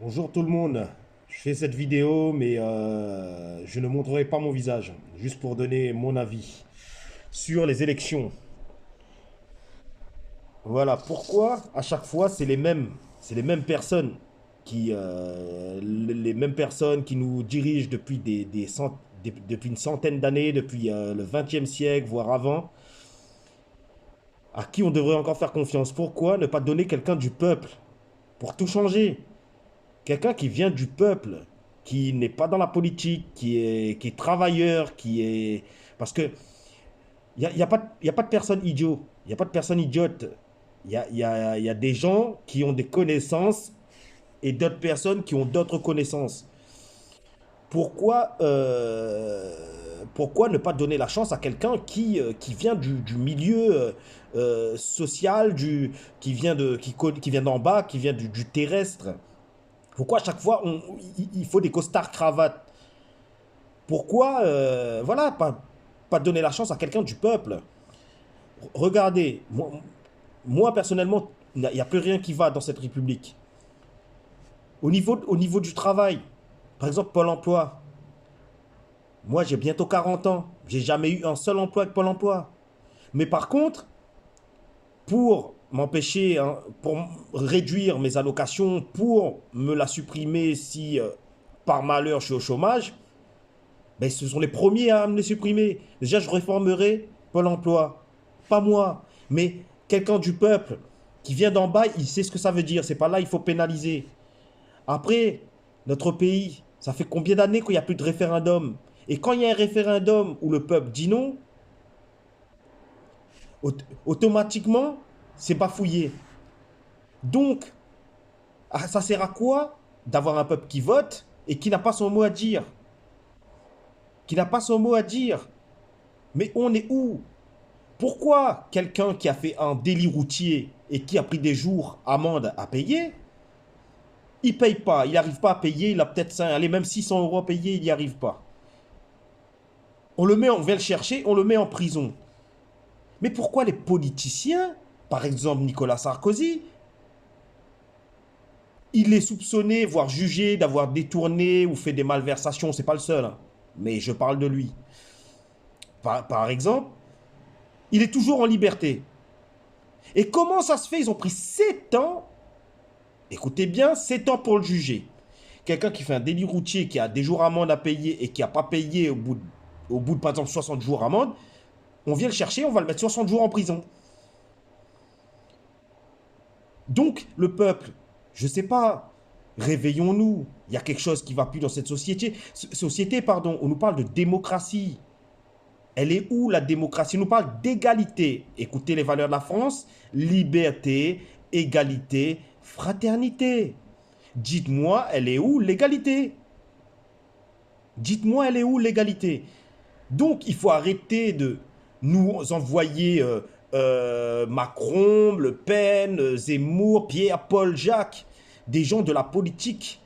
Bonjour tout le monde. Je fais cette vidéo, mais je ne montrerai pas mon visage, juste pour donner mon avis sur les élections. Voilà, pourquoi à chaque fois c'est les mêmes personnes les mêmes personnes qui nous dirigent depuis depuis une centaine d'années, depuis le XXe siècle, voire avant, à qui on devrait encore faire confiance. Pourquoi ne pas donner quelqu'un du peuple pour tout changer? Quelqu'un qui vient du peuple, qui n'est pas dans la politique, qui est travailleur, qui est... Parce que y a pas de personne idiot, il n'y a pas de personne idiote. Il y a des gens qui ont des connaissances et d'autres personnes qui ont d'autres connaissances. Pourquoi ne pas donner la chance à quelqu'un qui vient du milieu social, qui vient d'en bas, qui vient du terrestre? Pourquoi à chaque fois il faut des costards cravates? Pourquoi voilà, pas donner la chance à quelqu'un du peuple? Regardez, moi personnellement, il n'y a plus rien qui va dans cette république. Au niveau du travail, par exemple Pôle emploi, moi j'ai bientôt 40 ans, j'ai jamais eu un seul emploi avec Pôle emploi. Mais par contre, pour m'empêcher, hein, pour réduire mes allocations, pour me la supprimer si par malheur je suis au chômage, ben, ce sont les premiers à me les supprimer. Déjà, je réformerai Pôle emploi. Pas moi, mais quelqu'un du peuple qui vient d'en bas, il sait ce que ça veut dire. C'est pas là, il faut pénaliser. Après, notre pays, ça fait combien d'années qu'il n'y a plus de référendum? Et quand il y a un référendum où le peuple dit non, automatiquement, c'est bafouillé. Donc, ça sert à quoi d'avoir un peuple qui vote et qui n'a pas son mot à dire? Qui n'a pas son mot à dire. Mais on est où? Pourquoi quelqu'un qui a fait un délit routier et qui a pris des jours amende à payer, il paye pas, il n'arrive pas à payer, il a peut-être allez, même 600 euros à payer, il n'y arrive pas. On vient le chercher, on le met en prison. Mais pourquoi les politiciens, par exemple Nicolas Sarkozy, il est soupçonné, voire jugé d'avoir détourné ou fait des malversations, c'est pas le seul, hein, mais je parle de lui. Par exemple, il est toujours en liberté. Et comment ça se fait? Ils ont pris 7 ans, écoutez bien, 7 ans pour le juger. Quelqu'un qui fait un délit routier, qui a des jours amende à payer et qui n'a pas payé au bout de, par exemple, 60 jours amende, on vient le chercher, on va le mettre 60 jours en prison. Donc, le peuple, je ne sais pas, réveillons-nous. Il y a quelque chose qui ne va plus dans cette société, pardon. On nous parle de démocratie. Elle est où la démocratie? On nous parle d'égalité. Écoutez les valeurs de la France: liberté, égalité, fraternité. Dites-moi, elle est où l'égalité? Dites-moi, elle est où l'égalité? Donc, il faut arrêter de nous envoyer Macron, Le Pen, Zemmour, Pierre, Paul, Jacques, des gens de la politique.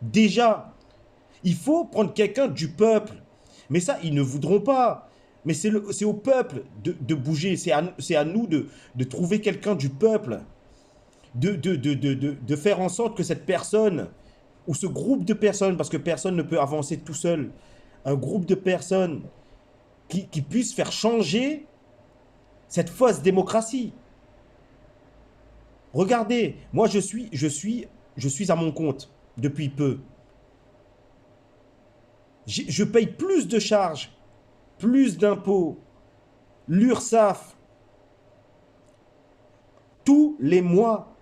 Déjà, il faut prendre quelqu'un du peuple. Mais ça, ils ne voudront pas. Mais c'est au peuple de bouger. C'est à nous de trouver quelqu'un du peuple. De faire en sorte que cette personne, ou ce groupe de personnes, parce que personne ne peut avancer tout seul, un groupe de personnes qui puisse faire changer cette fausse démocratie. Regardez, moi je suis à mon compte depuis peu. Je paye plus de charges, plus d'impôts, l'URSSAF, tous les mois.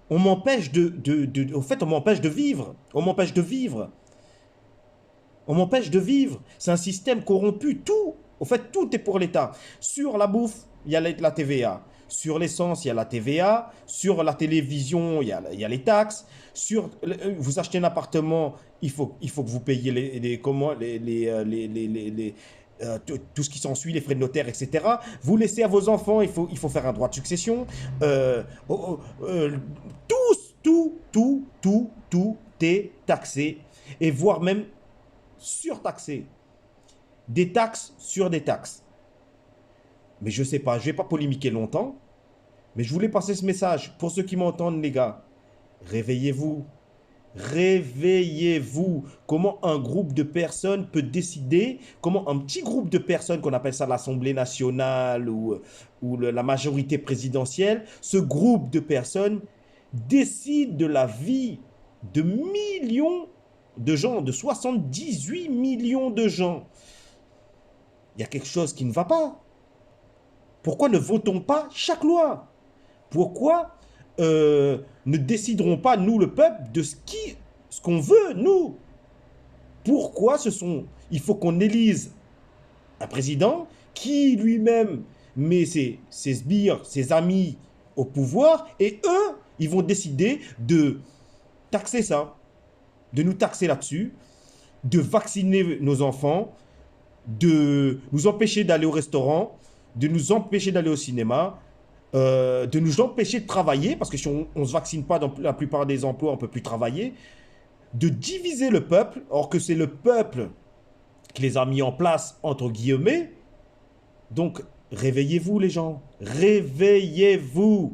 On m'empêche en fait, on m'empêche de vivre. On m'empêche de vivre. On m'empêche de vivre. C'est un système corrompu. Tout, en fait, tout est pour l'État. Sur la bouffe, il y a la TVA. Sur l'essence, il y a la TVA. Sur la télévision, il y a les taxes. Vous achetez un appartement, il faut que vous payiez tout ce qui s'ensuit, les frais de notaire, etc. Vous laissez à vos enfants, il faut faire un droit de succession. Tout est taxé. Et voire même surtaxé. Des taxes sur des taxes. Mais je sais pas, je vais pas polémiquer longtemps, mais je voulais passer ce message. Pour ceux qui m'entendent, les gars, réveillez-vous. Réveillez-vous. Comment un groupe de personnes peut décider, comment un petit groupe de personnes, qu'on appelle ça l'Assemblée nationale ou la majorité présidentielle, ce groupe de personnes décide de la vie de millions de gens, de 78 millions de gens. Il y a quelque chose qui ne va pas. Pourquoi ne votons pas chaque loi? Pourquoi ne déciderons pas, nous, le peuple, de ce qu'on veut, nous? Pourquoi il faut qu'on élise un président qui lui-même met ses sbires, ses amis au pouvoir, et eux, ils vont décider de taxer ça, de nous taxer là-dessus, de vacciner nos enfants, de nous empêcher d'aller au restaurant, de nous empêcher d'aller au cinéma, de nous empêcher de travailler, parce que si on ne se vaccine pas dans la plupart des emplois, on ne peut plus travailler, de diviser le peuple, or que c'est le peuple qui les a mis en place, entre guillemets. Donc, réveillez-vous les gens, réveillez-vous.